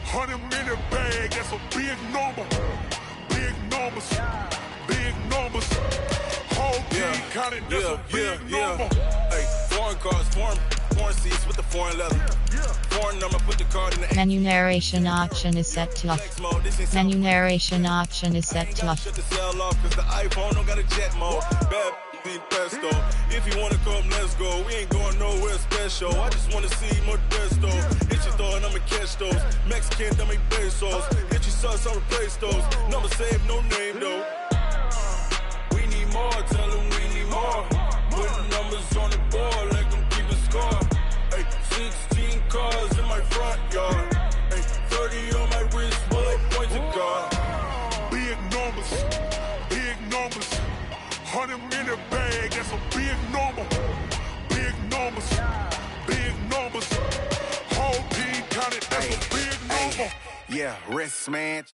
100-minute bag, that's a big number. Big numbers, big numbers. Whole team counted, that's a big number. Hey, foreign cars, foreign seats with the foreign leather. Foreign number, put the card in the Menu narration option is set to off. Menu narration option is set to off. Shut the cell off cause the iPhone don't got a jet mode. Bad pesto. If you wanna come, let's go. We ain't going nowhere special. I just wanna see Modesto. Hit your thought, I'ma catch those. Mexican, I'ma pesos. Hit your sauce, I'll replace those. Number saved, no name though. We need more, tell them we need more. Putting numbers on the board, let them keep a score. Hey, 16 cars in my front yard. Hey, 30 on my wrist, bullet points of God. Big numbers, big numbers. 100-minute bag, that's a big number. Big numbers, big numbers. Whole team counted, that's a big number. Yeah, wrist, man.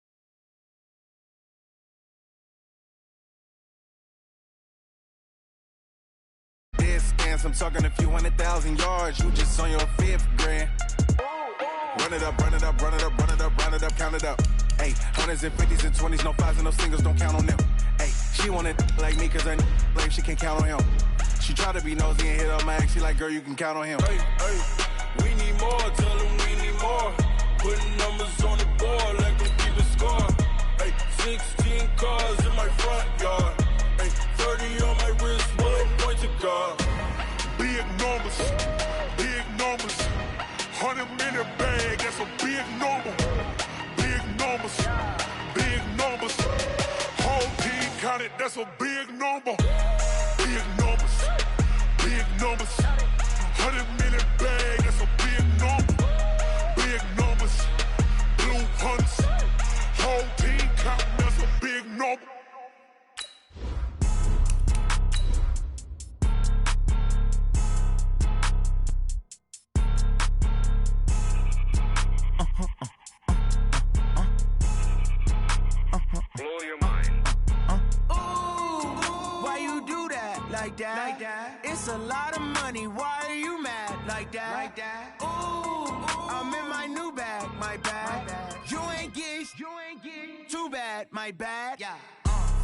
Distance, I'm talking a few 100,000 yards. You just on your 5th grand. Run it up, run it up, run it up, run it up, run it up, count it up. Hey, 100s and 50s and 20s, no 5s and no singles, don't count on them. Hey, she wanted like me cause her like she can count on him. She tried to be nosy and hit on my ex, she like, girl, you can count on him. Hey, we need more, tell them we need more. Putting numbers on the board, let them keep a score. Hey, 16 cars in my front yard. Hey, 30 on my wrist, bullet points of God. Big numbers, big numbers. 100-minute bag, that's a big number. Big numbers, big numbers. Whole team counted, that's a big number. Big numbers, big numbers. 100-minute bag, that's a big number. Big numbers, blue hunts. Whole team counting, that's a big number. Blow your mind. Why you do that? Like that? It's a lot of money. Why are you mad? Like that? I'm in my new bag, my bag. You ain't get too bad, my bad. Yeah.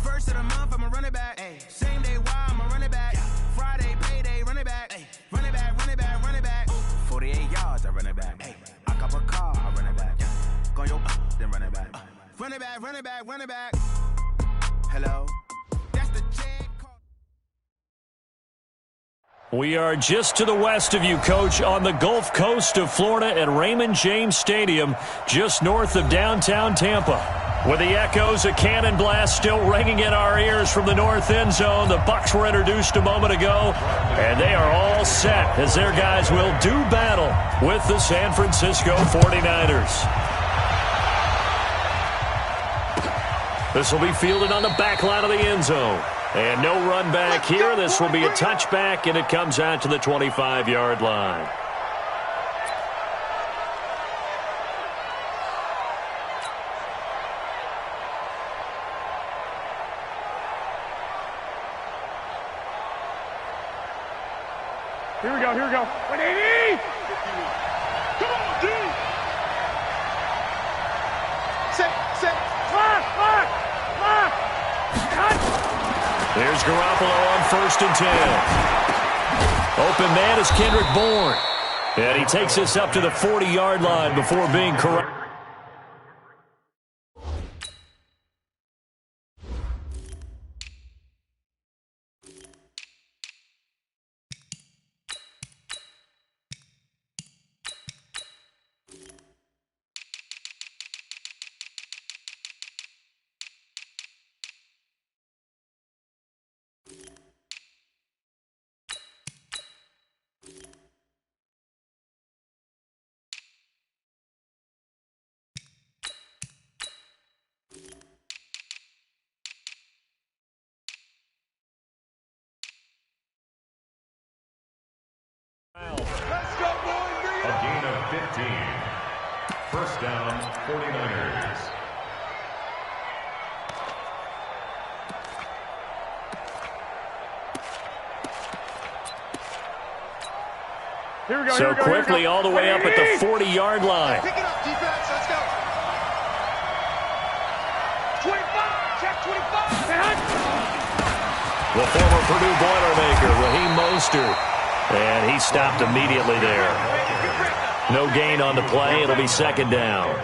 First of the month, I'ma run it back. Ay. Same day, why I'ma run it back. Friday, payday, run it back. Ay. Run it back, run it back, run it back. 48 yards, I run it back. Ay. I cop a car, I run it back. Go your then run it back. Run it back, run it back, run it back. Hello? That's the check. We are just to the west of you, Coach, on the Gulf Coast of Florida at Raymond James Stadium, just north of downtown Tampa. With the echoes of cannon blast still ringing in our ears from the north end zone, the Bucs were introduced a moment ago, and they are all set as their guys will do battle with the San Francisco 49ers. This will be fielded on the back line of the end zone. And no run back here. This will be a touchback, and it comes out to the 25-yard line. Here we go, here we go. 180! Come on, D! Set, lock! There's Garoppolo on 1st and 10. Open man is Kendrick Bourne. And he takes us up to the 40-yard line before being correct. Let's go, boys! A gain of 15. First down, 49ers. So quickly all the way up at the 40-yard line. Pick it up, defense. Let's go. The former Purdue Boilermaker, Raheem Mostert. And he stopped immediately there. No gain on the play. It'll be second down.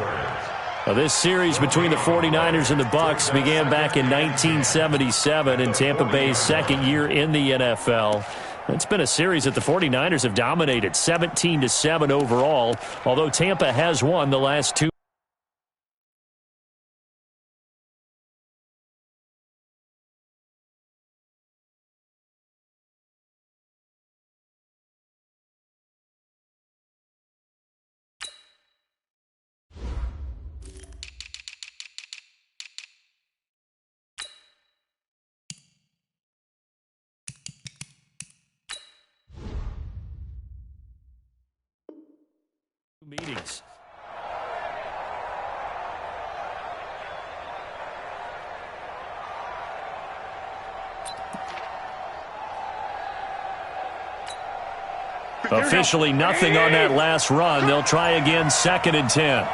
Now, this series between the 49ers and the Bucs began back in 1977 in Tampa Bay's second year in the NFL. It's been a series that the 49ers have dominated, 17-7 overall, although Tampa has won the last two. Meetings. Officially nothing on that last run. They'll try again, 2nd and 10.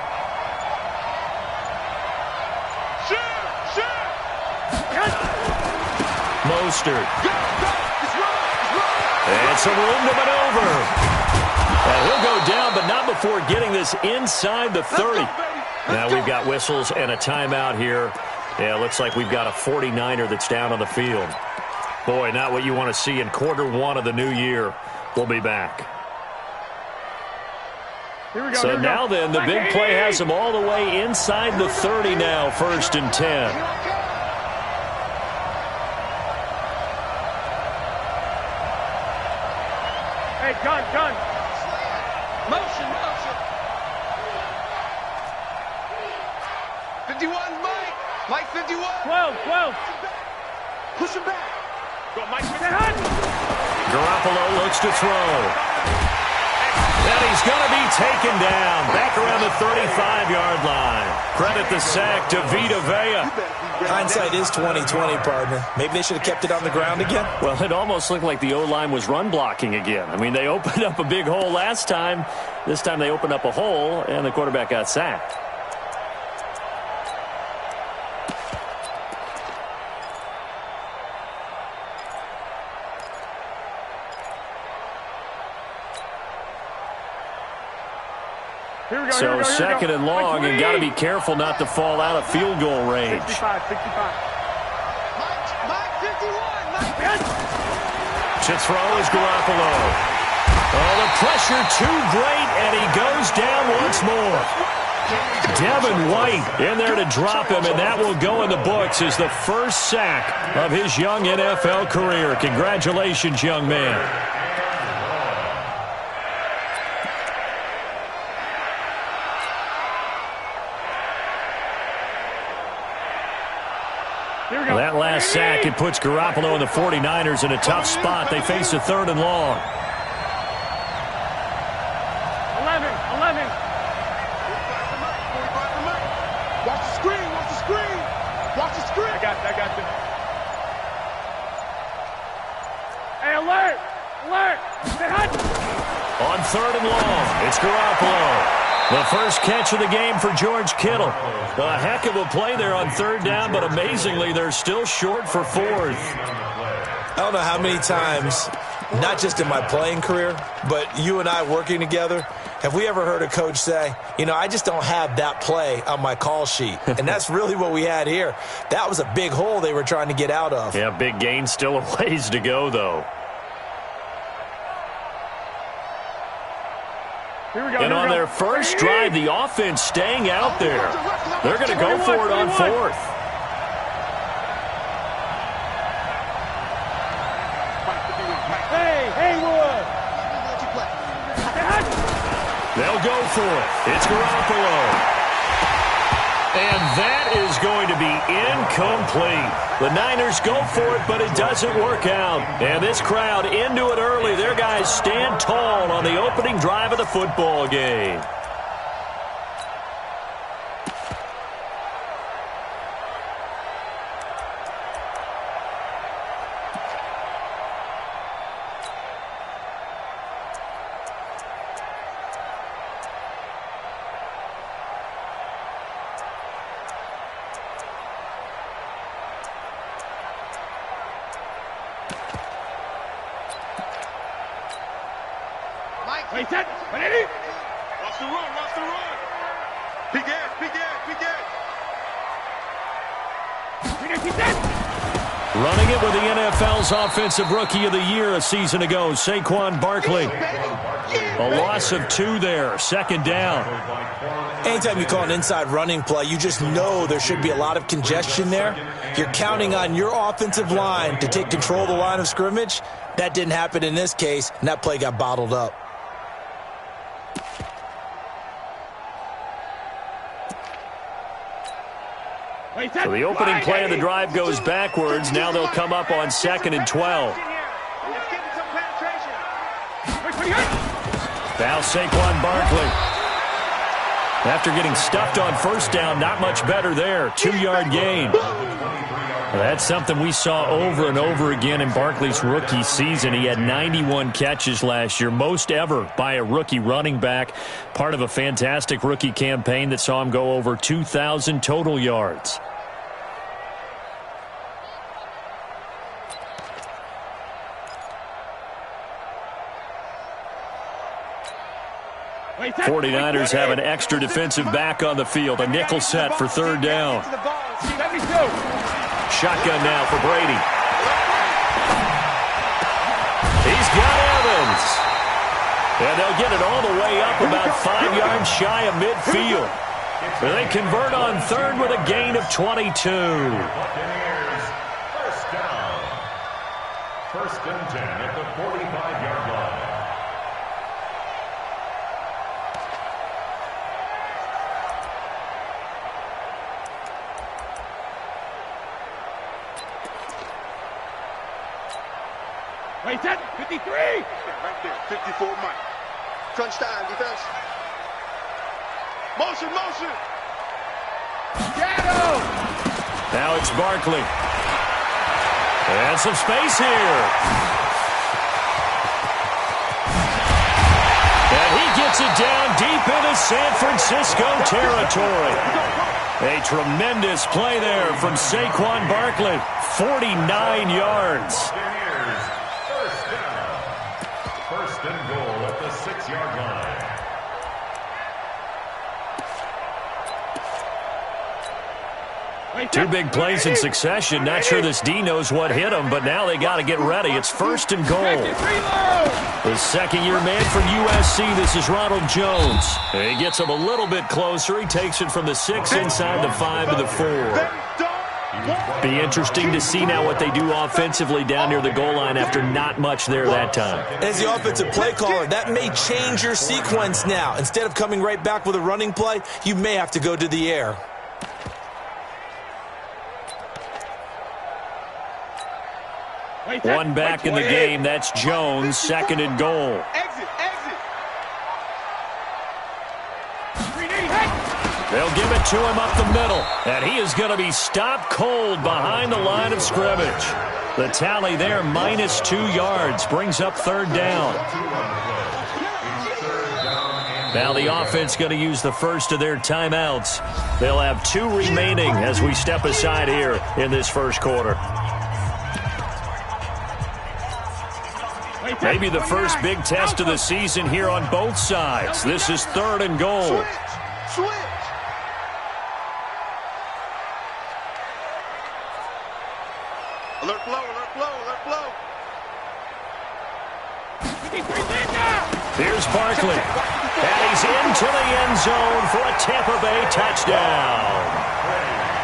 Mostert. And some room to maneuver. And he'll go down, but not before getting this inside the 30. Now we've got whistles and a timeout here. Yeah, it looks like we've got a 49er that's down on the field. Boy, not what you want to see in quarter one of the new year. We'll be back. So now then, the big play has them all the way inside the 30 now, 1st and 10. Hey, gun. Motion. 51, Mike. Mike 51. 12. Push him back. Go, Mike. Garoppolo looks to throw. And he's going to be taken down back around the 35-yard line. Credit the sack to Vita Vea. Hindsight is 20/20, partner. Maybe they should have kept it on the ground again. Well, it almost looked like the O-line was run blocking again. I mean, they opened up a big hole last time. This time they opened up a hole, and the quarterback got sacked. So 2nd and long, and got to be careful not to fall out of field goal range. 65. Mike 51. To throw is Garoppolo. Oh, the pressure too great, and he goes down once more. Devin White in there to drop him, and that will go in the books as the first sack of his young NFL career. Congratulations, young man. That last sack, it puts Garoppolo and the 49ers in a tough spot. They face a 3rd and long. 11. Watch the screen. I got you. Hey, alert. On 3rd and long, it's Garoppolo. The first catch of the game for George Kittle. A heck of a play there on 3rd down, but amazingly, they're still short for 4th. I don't know how many times, not just in my playing career, but you and I working together, have we ever heard a coach say, I just don't have that play on my call sheet. And that's really what we had here. That was a big hole they were trying to get out of. Yeah, big gain, still a ways to go, though. And on their first drive, the offense staying out there. They're going to go for it on 4th. Haywood. They'll go for it. It's Garoppolo. And that is going to be incomplete. The Niners go for it, but it doesn't work out. And this crowd into it early. Their guys stand tall on the opening drive of the football game. Wait, set. Ready? Watch the run, watch the run. Big ass, big ass, big ass. Running it with the NFL's Offensive Rookie of the Year a season ago, Saquon Barkley. A loss of 2 there, second down. Anytime you call an inside running play, you just know there should be a lot of congestion there. You're counting on your offensive line to take control of the line of scrimmage. That didn't happen in this case, and that play got bottled up. So the opening play of the drive goes backwards. Now they'll come up on 2nd and 12. Now Saquon Barkley. After getting stuffed on first down, not much better there. 2-yard gain. That's something we saw over and over again in Barkley's rookie season. He had 91 catches last year, most ever by a rookie running back. Part of a fantastic rookie campaign that saw him go over 2,000 total yards. The 49ers have an extra defensive back on the field. A nickel set for 3rd down. Shotgun now for Brady. He's got Evans. And they'll get it all the way up about 5 yards shy of midfield. They convert on 3rd with a gain of 22. First down. 1st and 10 at the 45-yard line. Wait, set. 53. Right there, 54 Mike. Crunch time, defense. Motion, motion. Shadow. Now it's Barkley. And some space here. And he gets it down deep into San Francisco territory. A tremendous play there from Saquon Barkley. 49 yards. First and goal at the 6-yard line. Two big plays in succession. Not sure this D knows what hit him, but now they got to get ready. It's 1st and goal. The 2nd-year man from USC, this is Ronald Jones. He gets him a little bit closer. He takes it from the 6 inside the 5 to the 4. Be interesting to see now what they do offensively down near the goal line after not much there that time. As the offensive play caller, that may change your sequence now. Instead of coming right back with a running play, you may have to go to the air. One back in the game. That's Jones, 2nd and goal. Exit, exit. They'll give it to him up the middle, and he is going to be stopped cold behind the line of scrimmage. The tally there, -2 yards, brings up 3rd down. Now the offense going to use the first of their timeouts. They'll have 2 remaining as we step aside here in this first quarter. Maybe the first big test of the season here on both sides. This is 3rd and goal. Switch. Alert blow, alert blow, alert blow. Here's Barkley. And he's into the end zone for a Tampa Bay touchdown.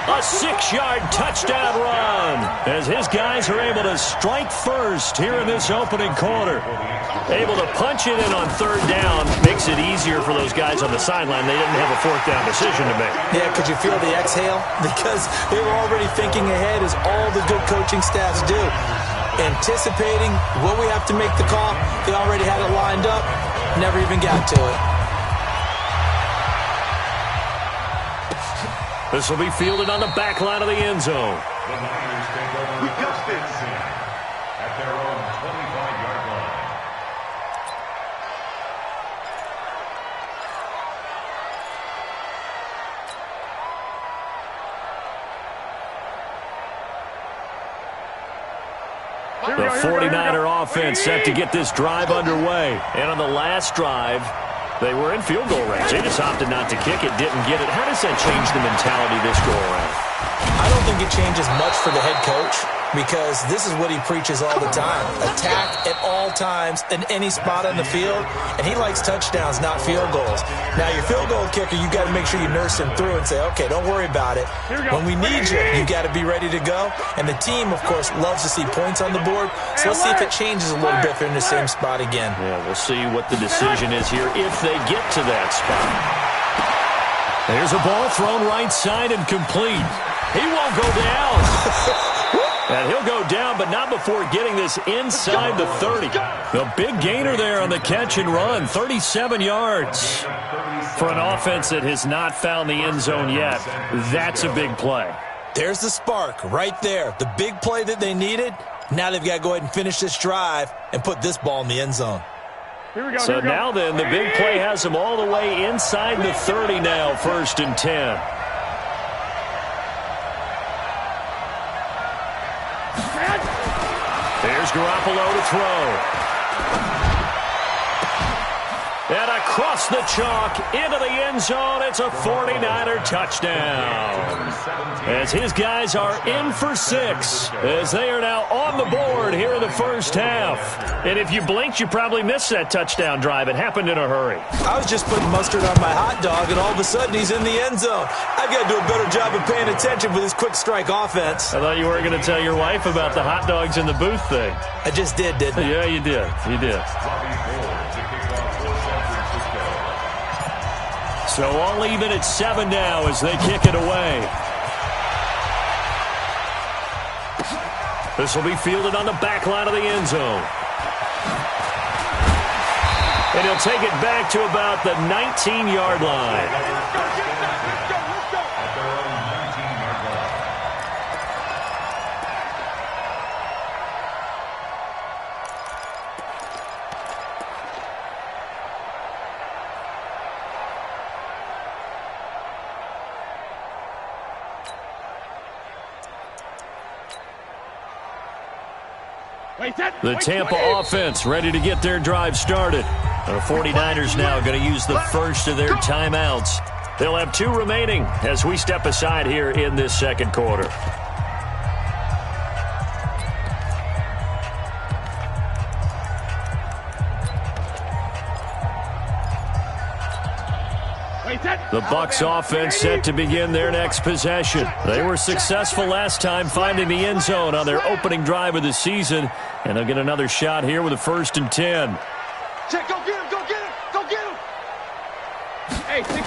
A 6-yard touchdown run as his guys are able to strike first here in this opening quarter. Able to punch it in on 3rd down. Makes it easier for those guys on the sideline. They didn't have a 4th down decision to make. Yeah, could you feel the exhale? Because they were already thinking ahead, as all the good coaching staffs do. Anticipating what we have to make the call. They already had it lined up. Never even got to it. This will be fielded on the back line of the end zone. The Niners take over We got this. at their own 25-yard line. The 49er offense set to get this drive underway. And on the last drive, they were in field goal range. They just opted not to kick it, didn't get it. How does that change the mentality this go around? I don't think it changes much for the head coach, because this is what he preaches all the time. Attack at all times in any spot on the field, and he likes touchdowns, not field goals. Now, your field goal kicker, you got to make sure you nurse him through and say, okay, don't worry about it. When we need you, you got to be ready to go. And the team, of course, loves to see points on the board, so let's see if it changes a little bit if they're in the same spot again. Yeah, we'll see what the decision is here if they get to that spot. There's a ball thrown right side and complete. He won't go down. And he'll go down, but not before getting this inside the 30. The big gainer there on the catch and run, 37 yards. For an offense that has not found the end zone yet, that's a big play. There's the spark right there. The big play that they needed. Now they've got to go ahead and finish this drive and put this ball in the end zone. So now then, the big play has them all the way inside the 30 now, 1st and 10. There's Garoppolo to throw. And across the chalk into the end zone, it's a 49er touchdown. As his guys are in for 6, as they are now on the board here in the first half. And if you blinked, you probably missed that touchdown drive. It happened in a hurry. I was just putting mustard on my hot dog, and all of a sudden he's in the end zone. I've got to do a better job of paying attention with this quick strike offense. I thought you weren't going to tell your wife about the hot dogs in the booth thing. I just did, didn't I? Yeah, you did. You did. So all even at 7 now as they kick it away. This will be fielded on the back line of the end zone. And he'll take it back to about the 19-yard line. The Tampa offense ready to get their drive started. The 49ers now going to use the first of their timeouts. They'll have 2 remaining as we step aside here in this second quarter. The Bucs offense set to begin their next possession. They were successful last time finding the end zone on their opening drive of the season, and they'll get another shot here with a 1st and 10. Check, go get him, go get him, go get him. Hey, 66.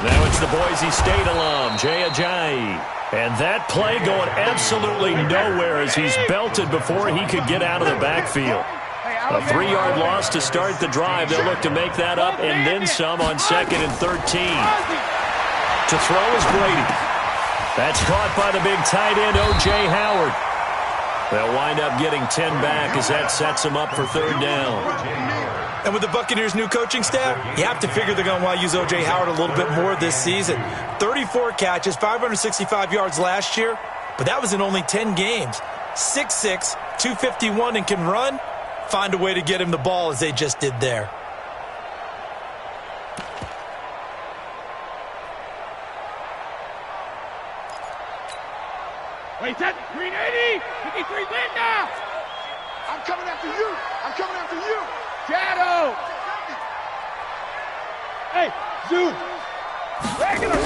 Now it's the Boise State alum, Jay Ajayi. And that play going absolutely nowhere as he's belted before he could get out of the backfield. A 3-yard loss to start the drive. They'll look to make that up and then some on 2nd and 13. To throw is Brady. That's caught by the big tight end, O.J. Howard. They'll wind up getting 10 back as that sets them up for 3rd down. And with the Buccaneers' new coaching staff, you have to figure they're going to want to use O.J. Howard a little bit more this season. 34 catches, 565 yards last year, but that was in only 10 games. 6'6", 251, and can run. Find a way to get him the ball as they just did there. Wait, that 380, 53 Linda. I'm coming after you. I'm coming after you. Shadow. Hey, Zoom. Regular.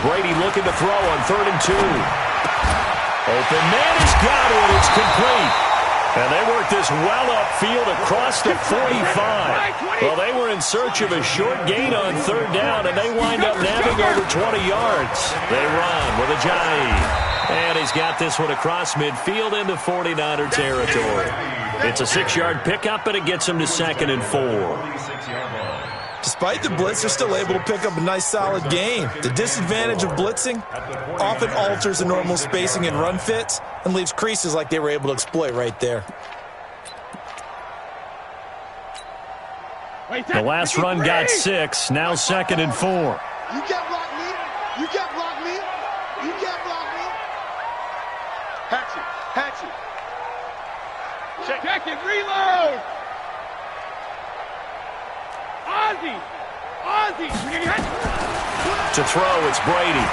Brady looking to throw on 3rd and 2. Open man has got it. It's complete. And they work this well upfield across the 45. Well, they were in search of a short gain on 3rd down, and they wind up nabbing over 20 yards. They run with Ajayi. And he's got this one across midfield into 49er territory. It's a 6-yard pickup, and it gets him to 2nd and 4. Despite the blitz, they're still able to pick up a nice, solid gain. The disadvantage of blitzing often alters the normal spacing and run fits and leaves creases like they were able to exploit right there. The last run got 6, now 2nd and 4. You can't block me. You can't block me. You can't block me. Hatchet. Check it, reload! Ozzy! To throw, it's Brady.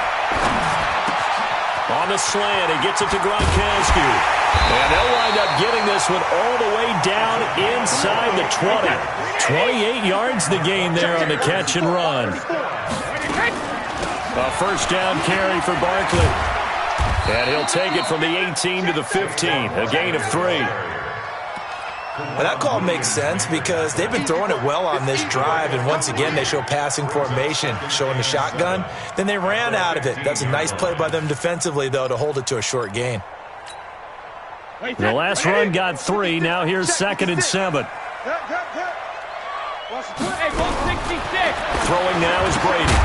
On the slant, he gets it to Gronkowski. And they'll wind up getting this one all the way down inside the 20. 28 yards the gain there on the catch and run. A first down carry for Barkley. And he'll take it from the 18 to the 15, a gain of 3. Well, that call makes sense because they've been throwing it well on this drive, and once again they show passing formation, showing the shotgun. Then they ran out of it. That's a nice play by them defensively, though, to hold it to a short gain. The last run got 3. Now here's 2nd and 7. Throwing now is Brady.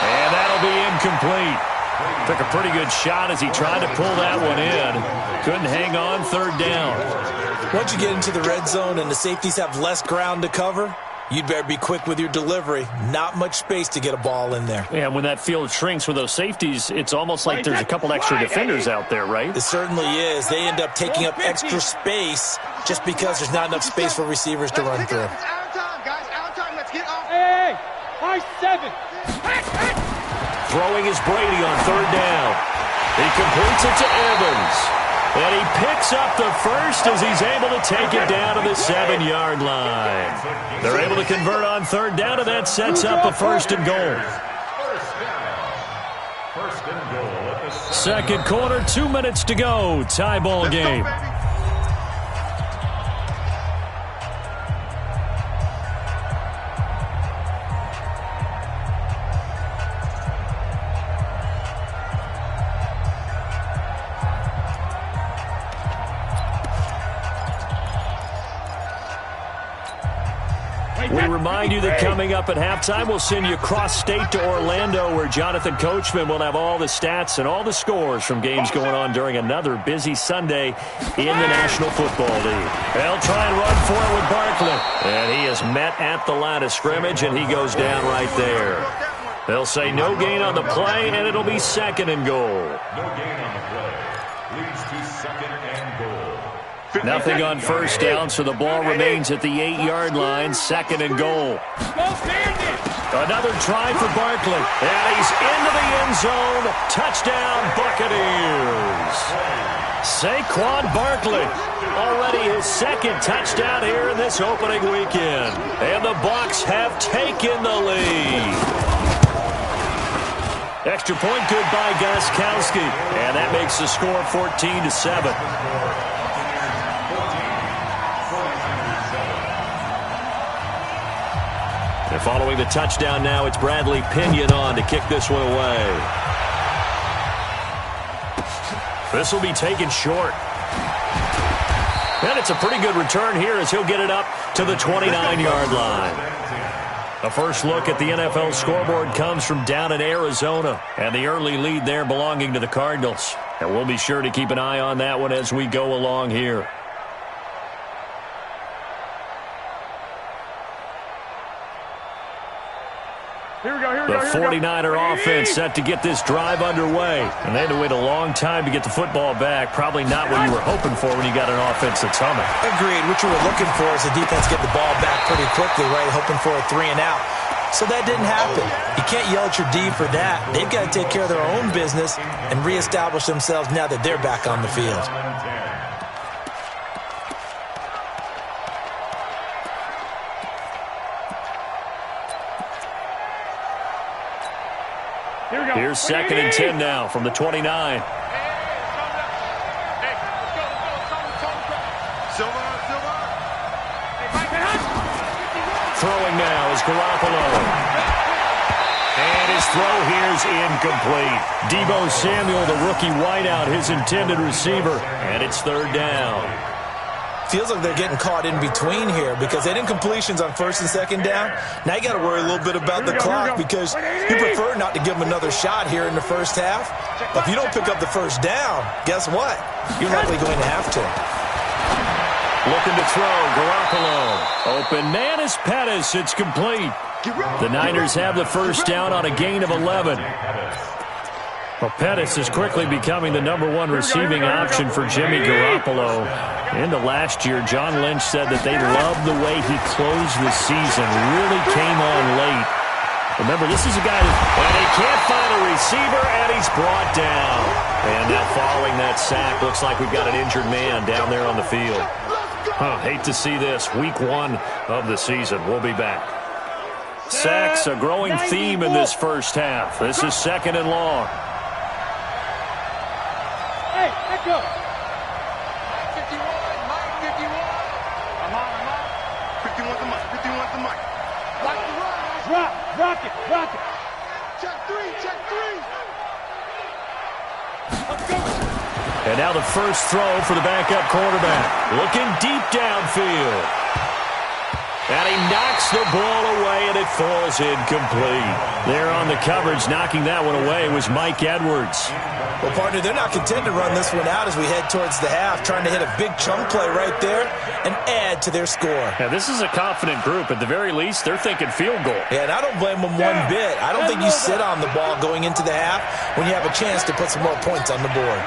And that'll be incomplete. Took a pretty good shot as he tried to pull that one in. Couldn't hang on, 3rd down. Once you get into the red zone and the safeties have less ground to cover, you'd better be quick with your delivery. Not much space to get a ball in there. Yeah, when that field shrinks with those safeties, it's almost like there's a couple extra defenders out there, right? It certainly is. They end up taking up extra space just because there's not enough space for receivers to run through. Out of time, guys. Out of time. Let's get off. Hey, R7. Throwing is Brady on 3rd down. He completes it to Evans. And he picks up the first as he's able to take it down to the 7-yard line. They're able to convert on 3rd down, and that sets up a 1st and goal. First and goal at the 2nd quarter, 2 minutes to go. Tie ball game. We remind you that coming up at halftime, we'll send you cross-state to Orlando, where Jonathan Coachman will have all the stats and all the scores from games going on during another busy Sunday in the National Football League. They'll try and run for it with Barkley. And he is met at the line of scrimmage, and he goes down right there. They'll say no gain on the play, and it'll be 2nd and goal. No gain on the play. Leads to 2nd and goal. Nothing on 1st down, so the ball remains at the 8-yard line. 2nd and goal. Another try for Barkley. And he's into the end zone. Touchdown, Buccaneers. Saquon Barkley. Already his 2nd touchdown here in this opening weekend. And the Bucs have taken the lead. Extra point good by Gostkowski. And that makes the score 14-7. And following the touchdown now, it's Bradley Pinion on to kick this one away. This will be taken short. And it's a pretty good return here as he'll get it up to the 29-yard line. A first look at the NFL scoreboard comes from down in Arizona, and the early lead there belonging to the Cardinals. And we'll be sure to keep an eye on that one as we go along here. The 49er offense set to get this drive underway. And they had to wait a long time to get the football back. Probably not what you were hoping for when you got an offense that's humming. Agreed. What you were looking for is the defense get the ball back pretty quickly, right? Hoping for a 3 and out. So that didn't happen. You can't yell at your D for that. They've got to take care of their own business and reestablish themselves now that they're back on the field. Here's 2nd and 10 now from the 29. Throwing now is Garoppolo. And his throw here is incomplete. Deebo Samuel, the rookie wideout, his intended receiver. And it's 3rd down. Feels like they're getting caught in between here because they didn't completions on 1st and 2nd down. Now you got to worry a little bit about the clock because you prefer not to give them another shot here in the first half. But if you don't pick up the 1st down, guess what? You're likely going to have to. Looking to throw, Garoppolo. Open man is Pettis. It's complete. The Niners have the 1st down on a gain of 11. Well, Pettis is quickly becoming the #1 receiving option for Jimmy Garoppolo. Into last year, John Lynch said that they loved the way he closed the season, really came on late. Remember, this is a guy and he can't find a receiver, and he's brought down. And now following that sack, looks like we've got an injured man down there on the field. Hate to see this. Week 1 of the season. We'll be back. Sacks, a growing theme in this first half. This is 2nd and long. Hey, let's go. 51, Mike 51. I'm on. 51's the mic, 51's the mic. Rock the run. Rock it. Check 3. Let's go. And now the first throw for the backup quarterback. Looking deep downfield. And he knocks the ball away, and it falls incomplete. There on the coverage, knocking that one away, was Mike Edwards. Well, partner, they're not content to run this one out as we head towards the half, trying to hit a big chunk play right there and add to their score. Now, this is a confident group. At the very least, they're thinking field goal. Yeah, and I don't blame them one bit. I don't think you sit on the ball going into the half when you have a chance to put some more points on the board.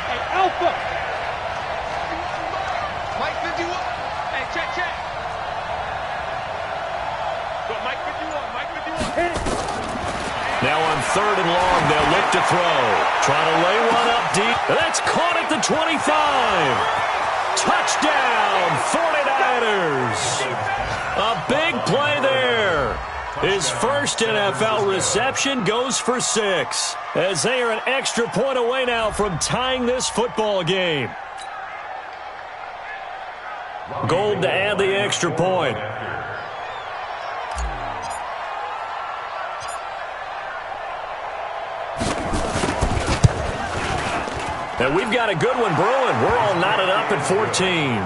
Hey, Alpha. Mike 51. Hey, check. Go, Mike 51. Hit it. Now on 3rd and long, they'll look to throw. Trying to lay one up deep. That's caught at the 25. Touchdown, 49ers. A big play there. His first NFL reception goes for 6, as they are an extra point away now from tying this football game. Gold to add the extra point. And we've got a good one brewing. We're all knotted up at 14.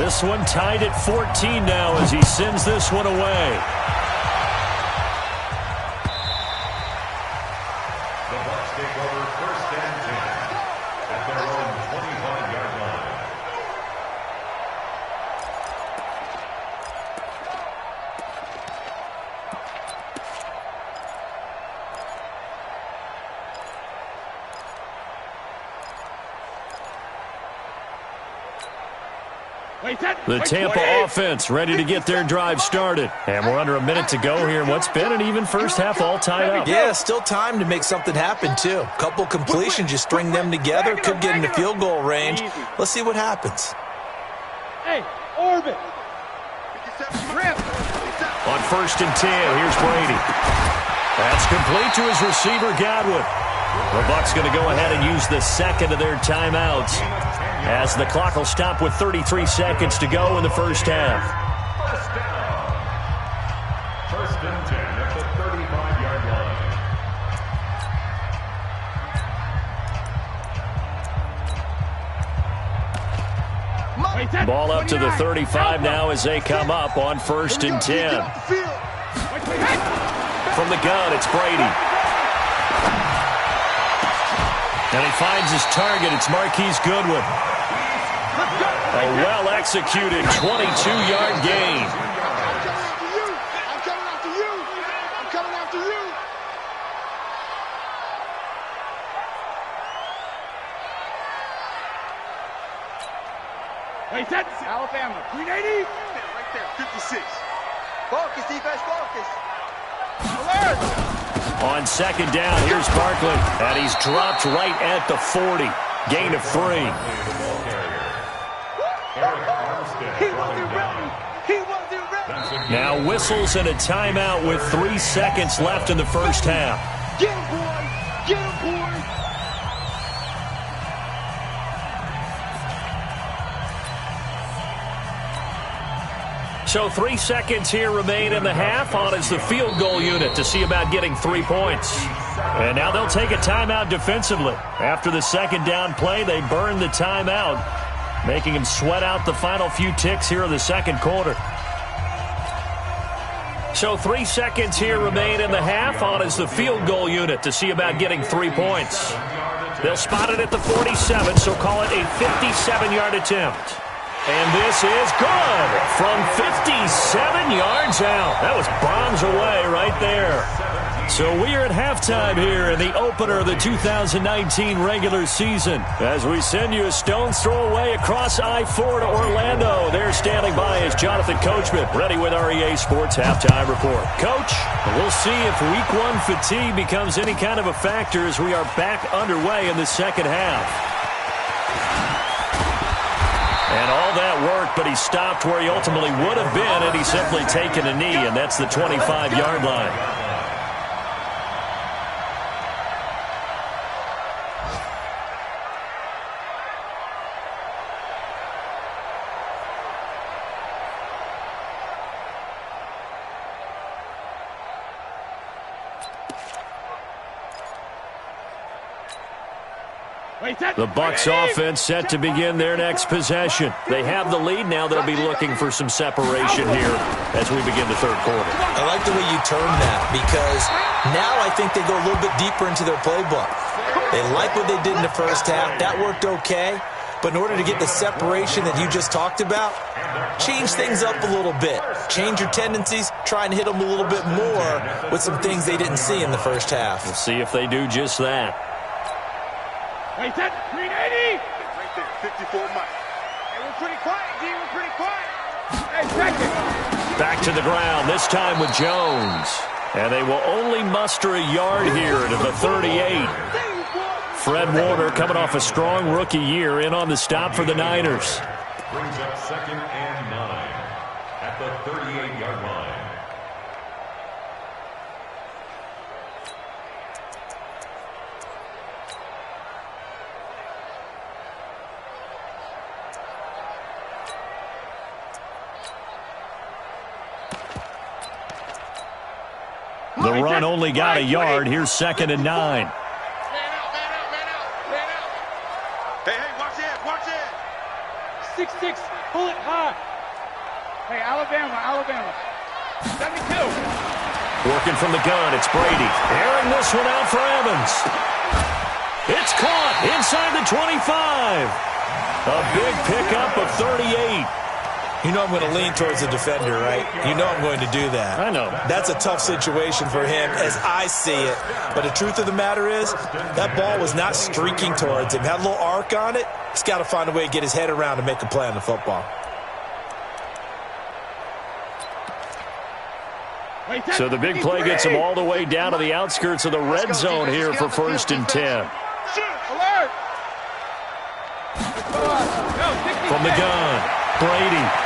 This one tied at 14 now as he sends this one away. The Bucs take over 1st and 10 at their own 25-yard line. The Tampa offense ready to get their drive started. And we're under a minute to go here in what's been an even first half, all tied up. Yeah, still time to make something happen, too. Couple completions, you string them together, could get into field goal range. Let's see what happens. Hey, orbit. On 1st and 10, here's Brady. That's complete to his receiver, Godwin. The Bucs going to go ahead and use the second of their timeouts, as the clock will stop with 33 seconds to go in the first half. 1st and 10 at the 35-yard line. Ball up to the 35 now as they come up on 1st and 10. From the gun, it's Brady. And he finds his target. It's Marquise Goodwin. A well-executed 22-yard gain. I'm coming after you. Wait, that's Alabama. 380. Right there, 56. Focus, defense, focus. Alert. On 2nd down, here's Barkley. And he's dropped right at the 40. Gain of 3. He wasn't ready. Now whistles and a timeout with 3 seconds left in the first half. Get him, boy. Get him, boy. So 3 seconds here remain in the half. On is the field goal unit to see about getting 3 points. And now they'll take a timeout defensively. After the 2nd down play, they burn the timeout, making him sweat out the final few ticks here in the 2nd quarter. So 3 seconds here remain in the half. On is the field goal unit to see about getting 3 points. They'll spot it at the 47, so call it a 57-yard attempt. And this is good from 57 yards out. That was bombs away right there. So we are at halftime here in the opener of the 2019 regular season. As we send you a stone's throw away across I-4 to Orlando. There standing by is Jonathan Coachman, ready with our EA Sports Halftime Report. Coach, we'll see if Week 1 fatigue becomes any kind of a factor as we are back underway in the second half. And all that worked, but he stopped where he ultimately would have been had he simply taken a knee, and that's the 25-yard line. The Bucs offense set to begin their next possession. They have the lead. Now they'll be looking for some separation here as we begin the third quarter. I like the way you term that because now I think they go a little bit deeper into their playbook. They like what they did in the first half. That worked okay. But in order to get the separation that you just talked about, change things up a little bit. Change your tendencies. Try and hit them a little bit more with some things they didn't see in the first half. We'll see if they do just that. Hey, that's 380. Right there, 54 miles. Hey, we're pretty quiet, D. We're pretty quiet. Hey, second. Back to the ground, this time with Jones. And they will only muster a yard here to the 38. Fred Warner coming off a strong rookie year in on the stop for the Niners. Brings up 2nd and 9 at the 38-yard line. The run only got a yard. Here's 2nd and 9. Man out. Hey, watch it. 6'6", pull it high. Hey, Alabama. 72. Working from the gun, it's Brady. Airing this one out for Evans. It's caught inside the 25. A big pickup of 38. You know I'm going to lean towards the defender, right? You know I'm going to do that. I know. That's a tough situation for him as I see it. But the truth of the matter is, that ball was not streaking towards him. Had a little arc on it. He's got to find a way to get his head around and make a play on the football. So the big play gets him all the way down to the outskirts of the red zone here for 1st and 10. From the gun, Brady.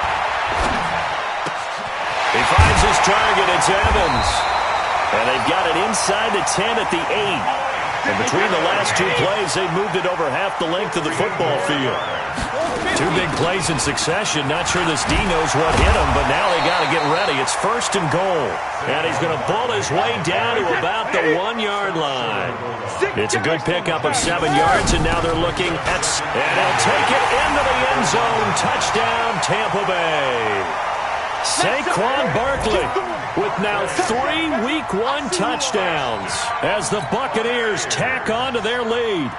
He finds his target, it's Evans. And they've got it inside the 10 at the 8. And between the last two plays, they moved it over half the length of the football field. Two big plays in succession. Not sure this D knows what hit him, but now they got to get ready. It's 1st and goal. And he's going to pull his way down to about the 1-yard line. It's a good pickup of 7 yards, and now they're looking at... And he'll take it into the end zone. Touchdown, Tampa Bay. Saquon Barkley with now 3 Week 1 touchdowns as the Buccaneers tack on to their lead.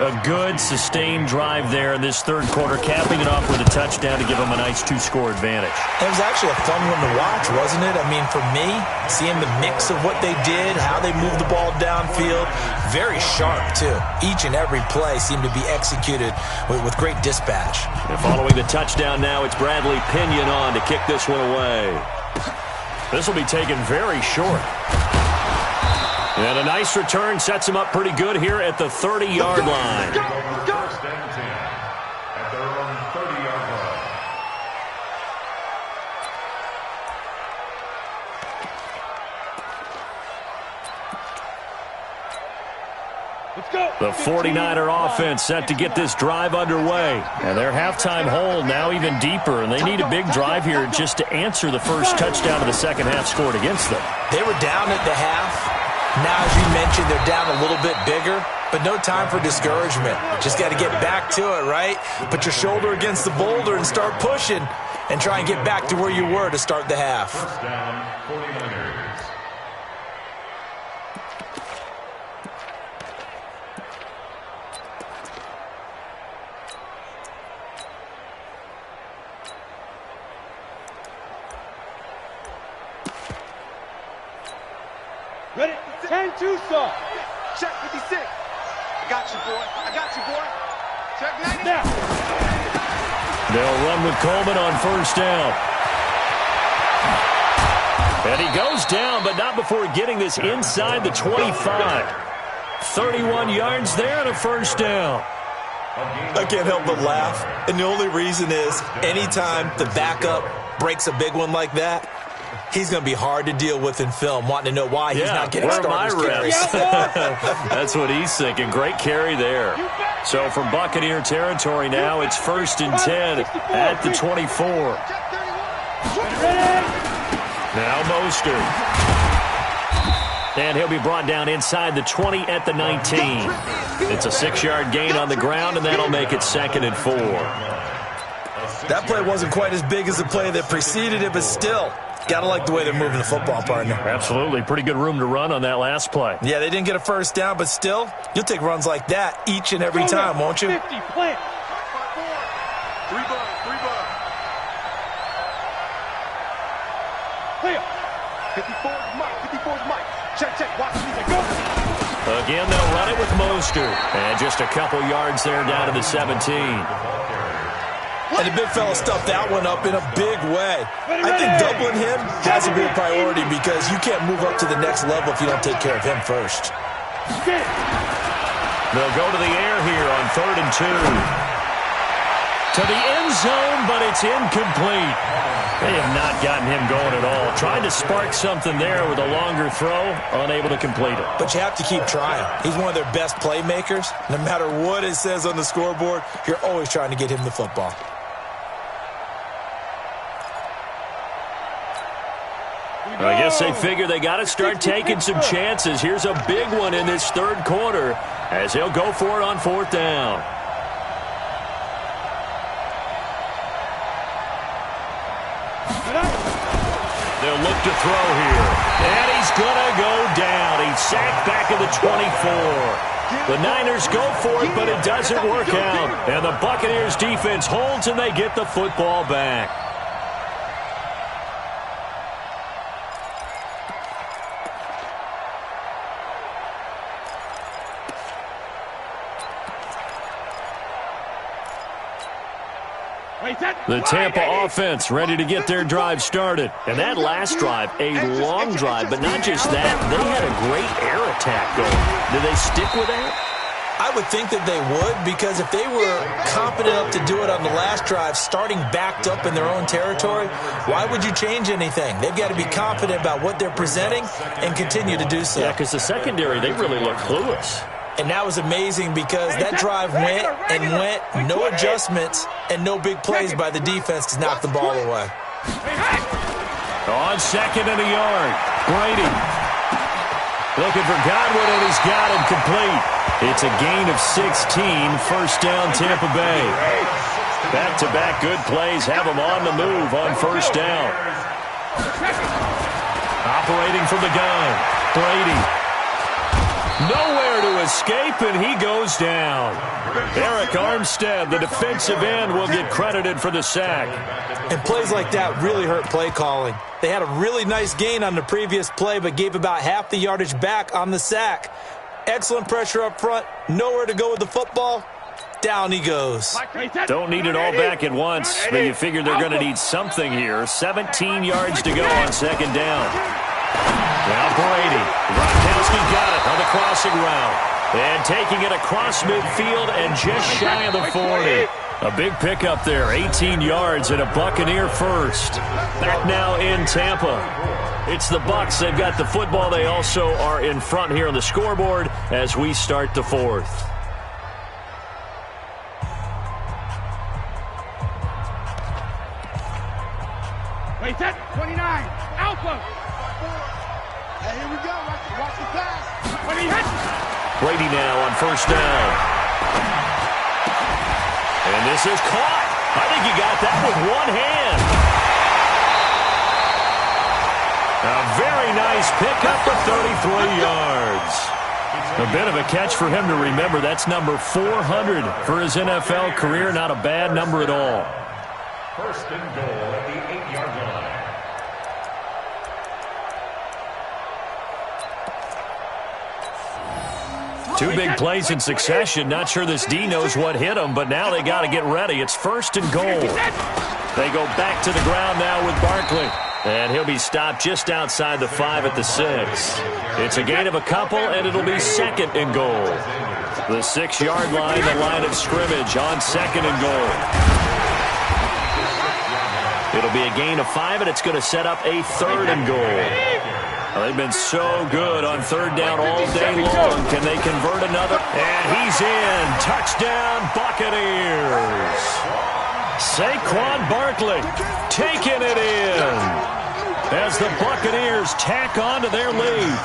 A good, sustained drive there in this third quarter, capping it off with a touchdown to give them a nice 2-score advantage. It was actually a fun one to watch, wasn't it? I mean, for me, seeing the mix of what they did, how they moved the ball downfield, very sharp, too. Each and every play seemed to be executed with great dispatch. And following the touchdown now, it's Bradley Pinion on to kick this one away. This will be taken very short. And a nice return sets him up pretty good here at the 30-yard line. 1st and 10 at their own 30-yard line. The 49er offense set to get this drive underway. And their halftime hole now even deeper, and they need a big drive here just to answer the first touchdown of the second half scored against them. They were down at the half. Now, as you mentioned, they're down a little bit bigger, but no time for discouragement. Just got to get back to it, right? Put your shoulder against the boulder and start pushing and try and get back to where you were to start the half. 1st down, 49ers. Ready? 10-2 stop. Check 56. I got you, boy. I got you, boy. Check 90. Snap. They'll run with Coleman on first down. And he goes down, but not before getting this inside the 25. 31 yards there and a first down. I can't help but laugh, and the only reason is anytime the backup breaks a big one like that, he's going to be hard to deal with in film, wanting to know why he's not getting starters carries. That's what he's thinking. Great carry there. So from Buccaneer territory now, it's 1st and 10 at the 24. Now Mostert. And he'll be brought down inside the 20 at the 19. It's a 6-yard gain on the ground, and that'll make it 2nd and 4. That play wasn't quite as big as the play that preceded it, but still, gotta like the way they're moving the football, partner. Absolutely. Pretty good room to run on that last play. Yeah, they didn't get a first down, but still, you'll take runs like that each and every time, won't you? 50, plant. 3 bucks. Clear. 54 is Mike. 54 is Mike. Check. Watch me. Go. Again, they'll run it with Mostert. And just a couple yards there down to the 17. And the big fella stuffed that one up in a big way. I think doubling him has to be a priority because you can't move up to the next level if you don't take care of him first. They'll go to the air here on 3rd and 2. To the end zone, but it's incomplete. They have not gotten him going at all. Trying to spark something there with a longer throw, unable to complete it. But you have to keep trying. He's one of their best playmakers. No matter what it says on the scoreboard, you're always trying to get him the football. I guess they figure they got to start taking some chances. Here's a big one in this 3rd quarter as they'll go for it on 4th down. They'll look to throw here. And he's going to go down. He's sacked back at the 24. The Niners go for it, but it doesn't work out. And the Buccaneers defense holds and they get the football back. The Tampa offense ready to get their drive started. And that last drive, a long drive, but not just that. They had a great air attack going. Did they stick with that? I would think that they would because if they were competent enough to do it on the last drive, starting backed up in their own territory, why would you change anything? They've got to be confident about what they're presenting and continue to do so. Yeah, because the secondary, they really look clueless. And that was amazing because that drive went and went, no adjustments and no big plays by the defense to knock the ball away. On 2nd and a yard, Brady looking for Godwin, and he's got him complete. It's a gain of 16, 1st down Tampa Bay. Back-to-back good plays have them on the move on 1st down. Operating from the gun, Brady. Nowhere to escape, and he goes down. Eric Armstead, the defensive end, will get credited for the sack. And plays like that really hurt play calling. They had a really nice gain on the previous play, but gave about half the yardage back on the sack. Excellent pressure up front. Nowhere to go with the football. Down he goes. Don't need it all back at once, but you figure they're going to need something here. 17 yards to go on 2nd down. Now Brady. Gronkowski got it on the crossing route. And taking it across midfield and just shy of the 40. A big pickup there, 18 yards and a Buccaneer first. Back now in Tampa. It's the Bucs. They've got the football. They also are in front here on the scoreboard as we start the 4th. Wait, that 29. Alpha. Hey, here we go. Watch the pass. Brady now on 1st down. And this is caught. I think he got that with one hand. A very nice pickup for 33 yards. A bit of a catch for him to remember. That's number 400 for his NFL career. Not a bad number at all. 1st and goal at the 8-yard line. Two big plays in succession. Not sure this D knows what hit him, but now they got to get ready. It's 1st and goal. They go back to the ground now with Barkley. And he'll be stopped just outside the 5 at the 6. It's a gain of a couple, and it'll be 2nd and goal. The 6-yard line, the line of scrimmage on 2nd and goal. It'll be a gain of 5, and it's going to set up a 3rd and goal. Well, they've been so good on 3rd down all day long. Can they convert another? And he's in. Touchdown, Buccaneers. Saquon Barkley taking it in as the Buccaneers tack on to their lead.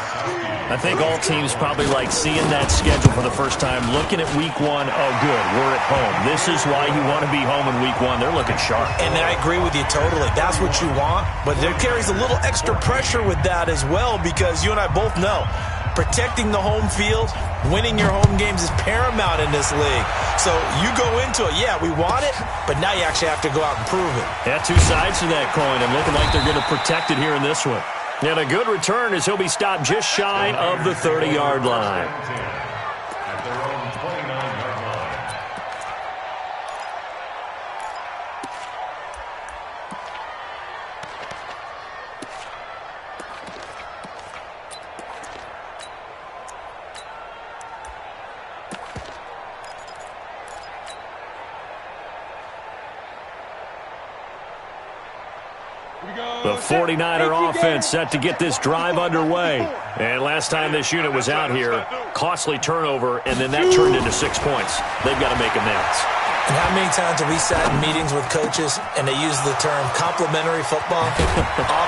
I think all teams probably like seeing that schedule for the first time, looking at week 1. Oh, good, we're at home. This is why you want to be home in week 1. They're looking sharp. And I agree with you totally. That's what you want, but there carries a little extra pressure with that as well, because you and I both know protecting the home field, winning your home games is paramount in this league. So you go into it, yeah, we want it, but now you actually have to go out and prove it. Yeah, two sides to that coin, and looking like they're going to protect it here in this one. And a good return as he'll be stopped just shy of the 30-yard line. At their own 29-yard line. The 49er offense set to get this drive underway. And last time this unit was out here, costly turnover, and then that turned into 6 points. They've got to make amends. And how many times have we sat in meetings with coaches and they use the term complementary football?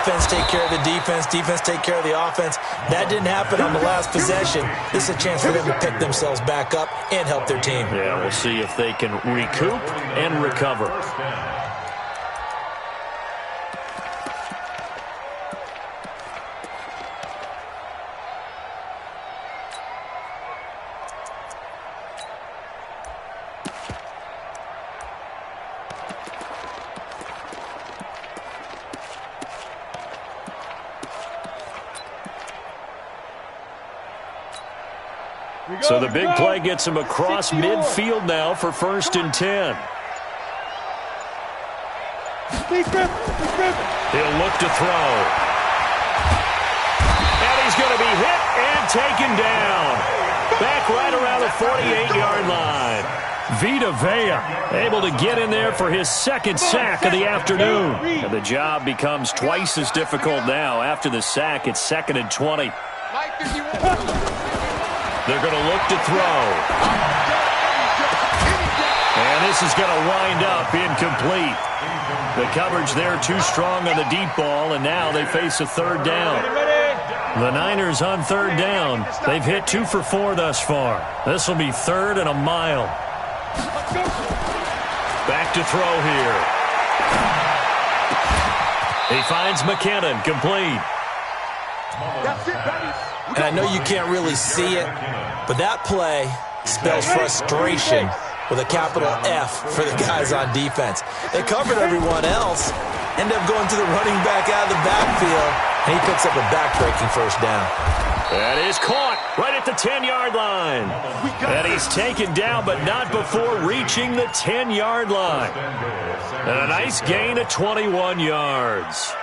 Offense take care of the defense, defense take care of the offense. That didn't happen on the last possession. This is a chance for them to pick themselves back up and help their team. Yeah, we'll see if they can recoup and recover. So the big play gets him across midfield now for 1st and 10. He'll look to throw. And he's going to be hit and taken down. Back right around the 48-yard line. Vita Vea able to get in there for his 2nd sack of the afternoon. And the job becomes twice as difficult now. After the sack, it's 2nd and 20. They're going to look to throw. And this is going to wind up incomplete. The coverage there too strong on the deep ball, and now they face a 3rd down. The Niners on 3rd down. They've hit 2 for 4 thus far. This will be 3rd and a mile. Back to throw here. He finds McKinnon, complete. That's it, baby. And I know you can't really see it, but that play spells frustration with a capital F for the guys on defense. They covered everyone else, end up going to the running back out of the backfield, and he picks up a back-breaking 1st down. That is caught right at the 10-yard line. And he's taken down, but not before reaching the 10-yard line. And a nice gain of 21 yards.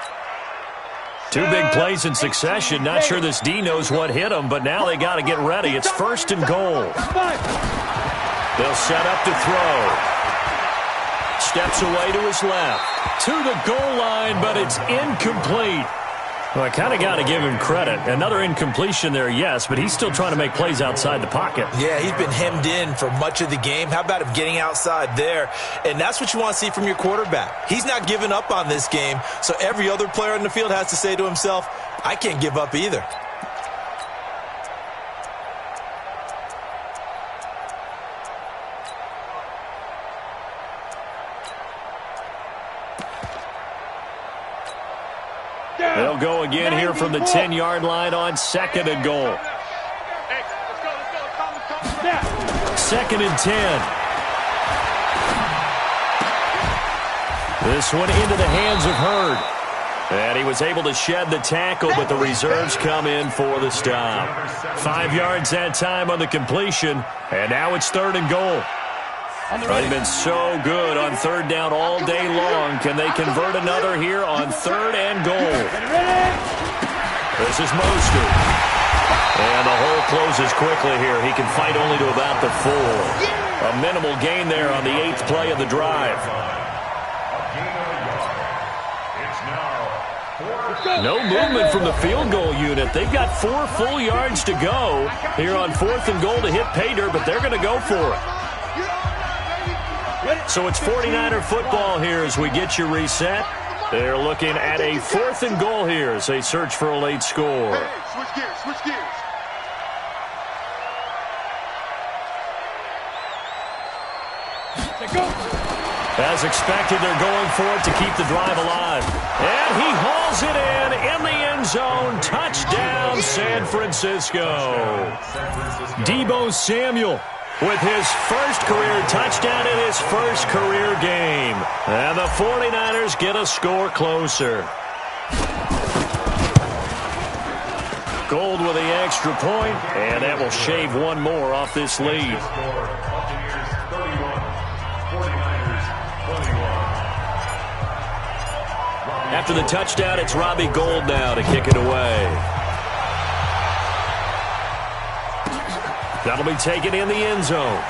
Two big plays in succession. Not sure this D knows what hit him, but now they got to get ready. It's 1st and goal. They'll set up to throw. Steps away to his left. To the goal line, but it's incomplete. Well, I kind of got to give him credit. Another incompletion there, yes, but he's still trying to make plays outside the pocket. Yeah, he's been hemmed in for much of the game. How about him getting outside there? And that's what you want to see from your quarterback. He's not giving up on this game, so every other player on the field has to say to himself, I can't give up either. They'll go again here from the 10-yard line on 2nd and goal. 2nd and 10. This one into the hands of Hurd. And he was able to shed the tackle, but the reserves come in for the stop. 5 yards that time on the completion, and now it's 3rd and goal. They've been so good on 3rd down all day long. Can they convert another here on 3rd and goal? This is Mostert. And the hole closes quickly here. He can fight only to about the 4. A minimal gain there on the 8th play of the drive. No movement from the field goal unit. They've got 4 full yards to go here on 4th and goal to hit pay dirt, but they're going to go for it. So it's 49er football here as we get you reset. They're looking at a 4th and goal here as they search for a late score. Hey, switch gears, switch gears. As expected, they're going for it to keep the drive alive. And he hauls it in the end zone. Touchdown, San Francisco. Deebo Samuel with his first career touchdown in his first career game. And the 49ers get a score closer. Gold with the extra point, and that will shave one more off this lead. After the touchdown, it's Robbie Gould now to kick it away. That'll be taken in the end zone.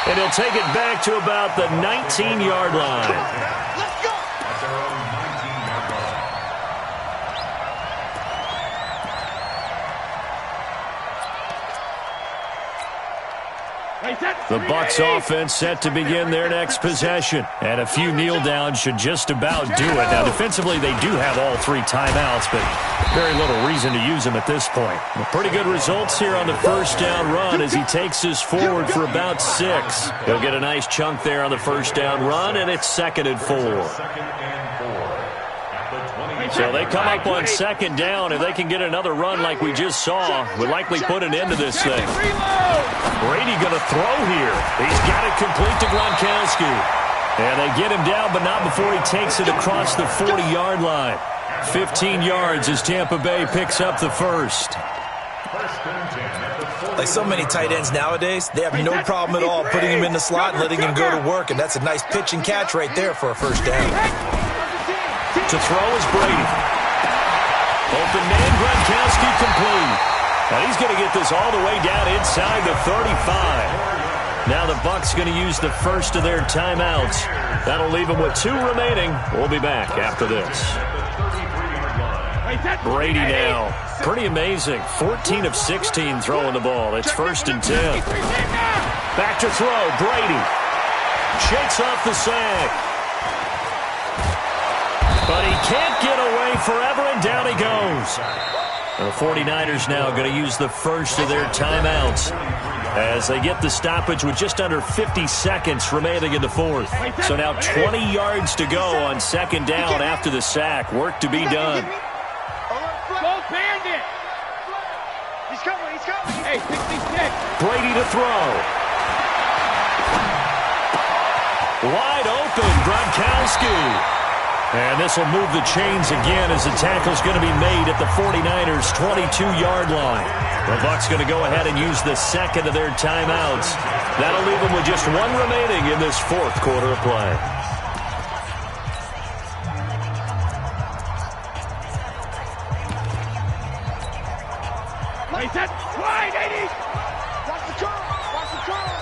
And he'll take it back to about the 19-yard line. The Bucs offense set to begin their next possession. And a few kneel downs should just about do it. Now, defensively, they do have all 3 timeouts, but very little reason to use them at this point. Pretty good results here on the first down run as he takes us forward for about 6. He'll get a nice chunk there on the first down run, and it's 2nd and 4. So they come up on 2nd down. If they can get another run like we just saw, would likely put an end to this thing. Brady going to throw here. He's got it complete to Gronkowski. And they get him down, but not before he takes it across the 40-yard line. 15 yards as Tampa Bay picks up the first. Like so many tight ends nowadays, they have no problem at all putting him in the slot and letting him go to work, and that's a nice pitch and catch right there for a first down. To throw is Brady. Open man, Gronkowski complete. And he's going to get this all the way down inside the 35. Now the Bucs going to use the first of their timeouts. That'll leave them with 2 remaining. We'll be back after this. Brady now. Pretty amazing. 14 of 16 throwing the ball. It's 1st and 10. Back to throw. Brady shakes off the sack. But he can't get away forever, and down he goes. The 49ers now going to use the first of their timeouts as they get the stoppage with just under 50 seconds remaining in the 4th. So now 20 yards to go on 2nd down after the sack. Work to be done. Go Bandit! He's coming, he's coming! Hey, 66! Brady to throw. Wide open, Gronkowski. And this will move the chains again as the tackle's going to be made at the 49ers' 22-yard line. The Bucs going to go ahead and use the 2nd of their timeouts. That'll leave them with just 1 remaining in this 4th quarter of play. Nice hit! Wide, 80! Watch the curl! Watch the curl!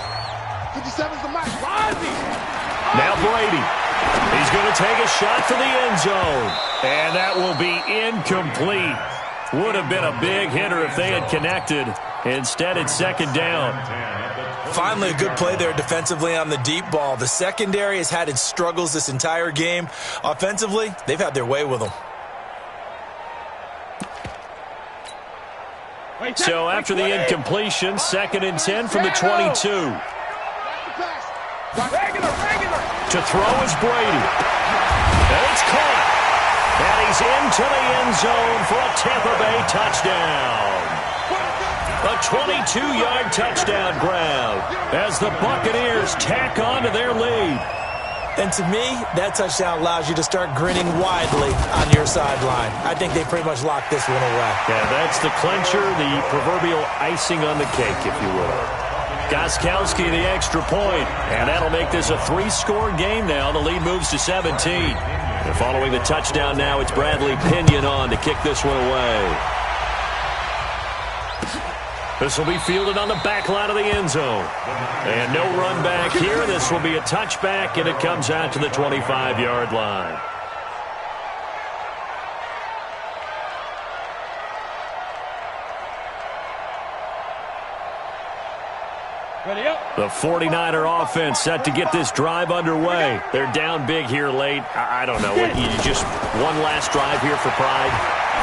57's the match. Ozzy! Now Brady. He's going to take a shot for the end zone. And that will be incomplete. Would have been a big hitter if they had connected. Instead, it's 2nd down. Finally, a good play there defensively on the deep ball. The secondary has had its struggles this entire game. Offensively, they've had their way with them. So after the incompletion, 2nd and 10 from the 22. To throw is Brady. And it's caught. And he's into the end zone for a Tampa Bay touchdown. A 22-yard touchdown grab as the Buccaneers tack on to their lead. And to me, that touchdown allows you to start grinning widely on your sideline. I think they pretty much locked this one away. Yeah, that's the clincher, the proverbial icing on the cake, if you will. Gostkowski, the extra point, and that'll make this a 3-score game now. The lead moves to 17. And following the touchdown now, it's Bradley Pinion on to kick this one away. This will be fielded on the back line of the end zone. And no run back here. This will be a touchback, and it comes out to the 25-yard line. The 49er offense set to get this drive underway. They're down big here late. I don't know. You just one last drive here for pride?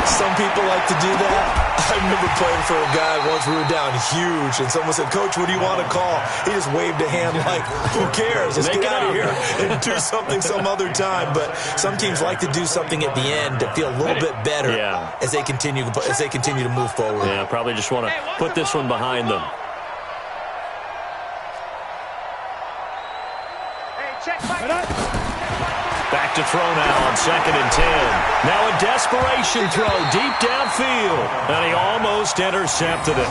Some people like to do that. I remember playing for a guy once. We were down huge, and someone said, "Coach, what do you want to call?" He just waved a hand like, "Who cares? Let's get out of here and do something some other time." But some teams like to do something at the end to feel a little bit better as they continue to move forward. Yeah, probably just want to put this one behind them. Back to throw now on 2nd and 10. Now a desperation throw deep downfield. And he almost intercepted it.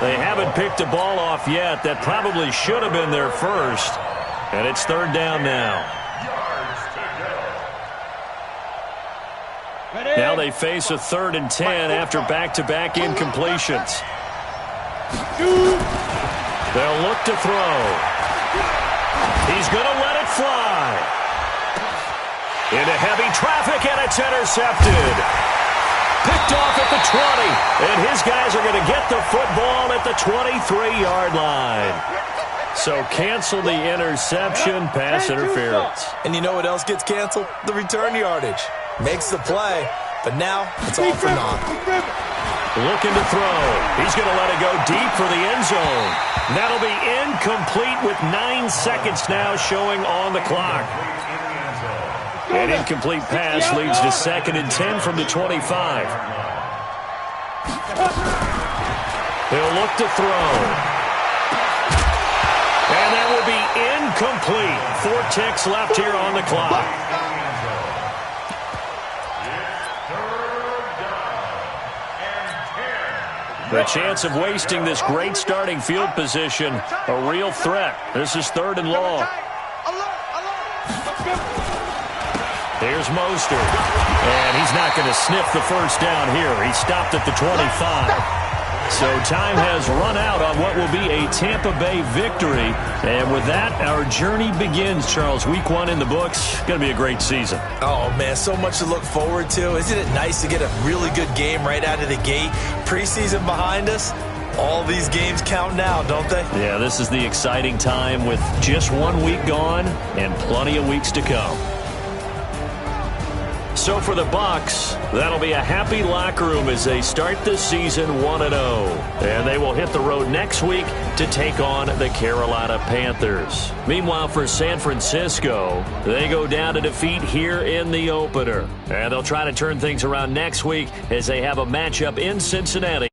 They haven't picked a ball off yet. That probably should have been their first. And it's 3rd down now. Now they face a 3rd and 10 after back-to-back incompletions. They'll look to throw. He's going to let it fly. Into heavy traffic, and it's intercepted. Picked off at the 20, and his guys are going to get the football at the 23-yard line. So cancel the interception, pass interference. And you know what else gets canceled? The return yardage. Makes the play, but now it's all for naught. Looking to throw. He's going to let it go deep for the end zone. That'll be incomplete with 9 seconds now showing on the clock. An incomplete pass leads to 2nd and 10 from the 25. He'll look to throw. And that will be incomplete. 4 ticks left here on the clock. The chance of wasting this great starting field position, a real threat. This is 3rd and long. Here's Mostert. And he's not going to sniff the first down here. He stopped at the 25. So time has run out on what will be a Tampa Bay victory. And with that, our journey begins, Charles. Week 1 in the books. Going to be a great season. Oh, man, so much to look forward to. Isn't it nice to get a really good game right out of the gate? Preseason behind us. All these games count now, don't they? Yeah, this is the exciting time with just 1 week gone and plenty of weeks to come. So for the Bucs, that'll be a happy locker room as they start the season 1-0. And they will hit the road next week to take on the Carolina Panthers. Meanwhile, for San Francisco, they go down to defeat here in the opener. And they'll try to turn things around next week as they have a matchup in Cincinnati.